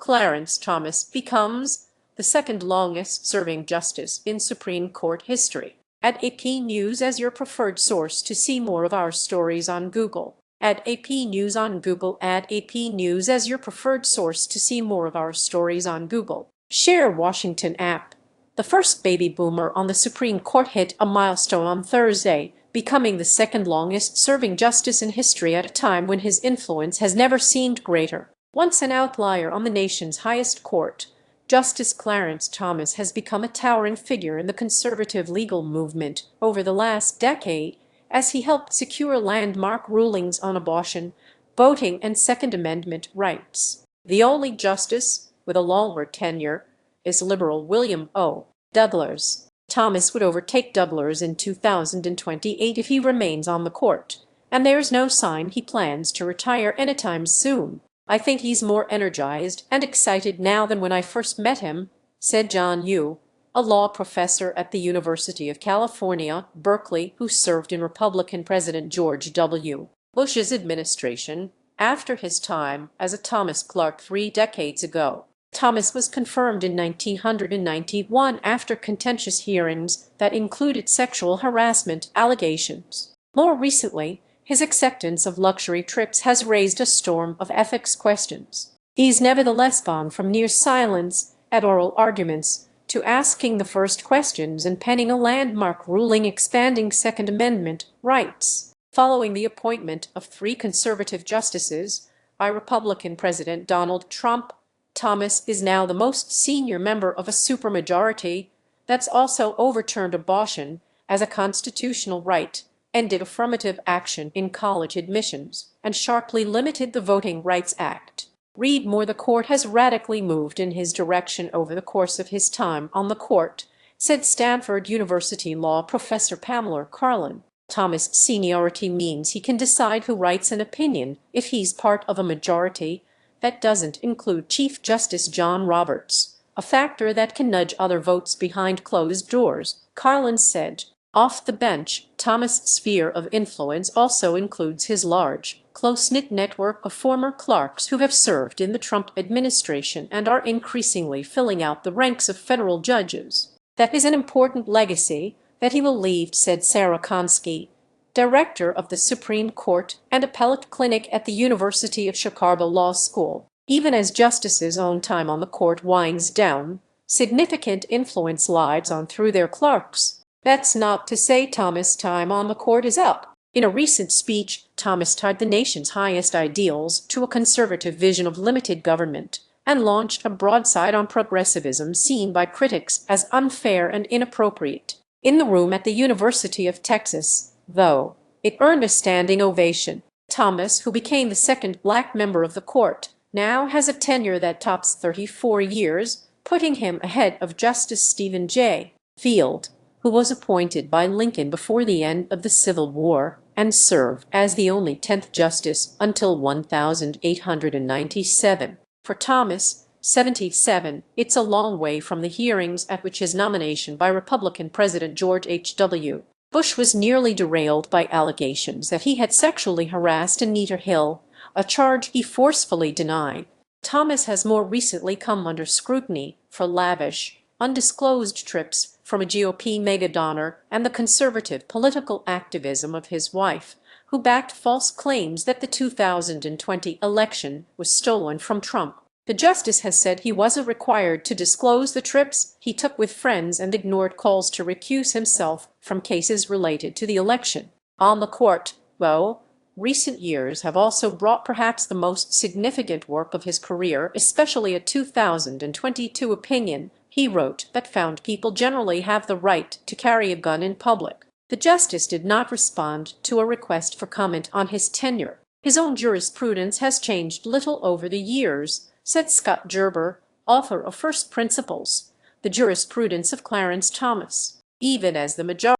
Clarence Thomas becomes the second longest-serving justice in Supreme Court history. Add AP News as your preferred source to see more of our stories on Google. Add AP News on Google. Add AP News as your preferred source to see more of our stories on Google. Share Washington app. The first baby boomer on the Supreme Court hit a milestone on Thursday, becoming the second longest-serving justice in history at a time when his influence has never seemed greater. Once an outlier on the nation's highest court, Justice Clarence Thomas has become a towering figure in the conservative legal movement over the last decade, as he helped secure landmark rulings on abortion, voting, and Second Amendment rights. The only justice with a longer tenure is liberal William O. Douglas. Thomas would overtake Douglas in 2028 if he remains on the court, and there's no sign he plans to retire anytime soon. "I think he's more energized and excited now than when I first met him," said John Yoo, a law professor at the University of California, Berkeley, who served in Republican President George W. Bush's administration after his time as a Thomas clerk 3 decades ago. Thomas was confirmed in 1991 after contentious hearings that included sexual harassment allegations. More recently, his acceptance of luxury trips has raised a storm of ethics questions. He's nevertheless gone from near silence at oral arguments to asking the first questions and penning a landmark ruling expanding Second Amendment rights. Following the appointment of 3 conservative justices by Republican President Donald Trump, Thomas is now the most senior member of a supermajority that's also overturned abortion as a constitutional right, ended affirmative action in college admissions, and sharply limited the Voting Rights Act. Read more. The court has radically moved in his direction over the course of his time on the court, said Stanford University law professor Pamela Karlan. Thomas' seniority means he can decide who writes an opinion if he's part of a majority that doesn't include Chief Justice John Roberts, a factor that can nudge other votes behind closed doors, Karlan said. Off the bench, Thomas' sphere of influence also includes his large, close-knit network of former clerks who have served in the Trump administration and are increasingly filling out the ranks of federal judges. That is an important legacy that he will leave, said Sarah Konsky, director of the Supreme Court and Appellate Clinic at the University of Chicago Law School. Even as justices' own time on the court winds down, significant influence lies on through their clerks. That's not to say Thomas' time on the court is up. In a recent speech, Thomas tied the nation's highest ideals to a conservative vision of limited government and launched a broadside on progressivism seen by critics as unfair and inappropriate. In the room at the University of Texas, though, it earned a standing ovation. Thomas, who became the second black member of the court, now has a tenure that tops 34 years, putting him ahead of Justice Stephen J. Field, who was appointed by Lincoln before the end of the Civil War and served as the only 10th justice until 1897. For Thomas, 77, it's a long way from the hearings at which his nomination by Republican President George H.W. Bush was nearly derailed by allegations that he had sexually harassed Anita Hill, a charge he forcefully denied. Thomas has more recently come under scrutiny for lavish, undisclosed trips from a GOP mega-donor and the conservative political activism of his wife, who backed false claims that the 2020 election was stolen from Trump. The justice has said he wasn't required to disclose the trips he took with friends and ignored calls to recuse himself from cases related to the election. On the court, though, recent years have also brought perhaps the most significant work of his career, especially a 2022 opinion he wrote that found people generally have the right to carry a gun in public. The justice did not respond to a request for comment on his tenure. His own jurisprudence has changed little over the years, said Scott Gerber, author of First Principles, the Jurisprudence of Clarence Thomas. Even as the majority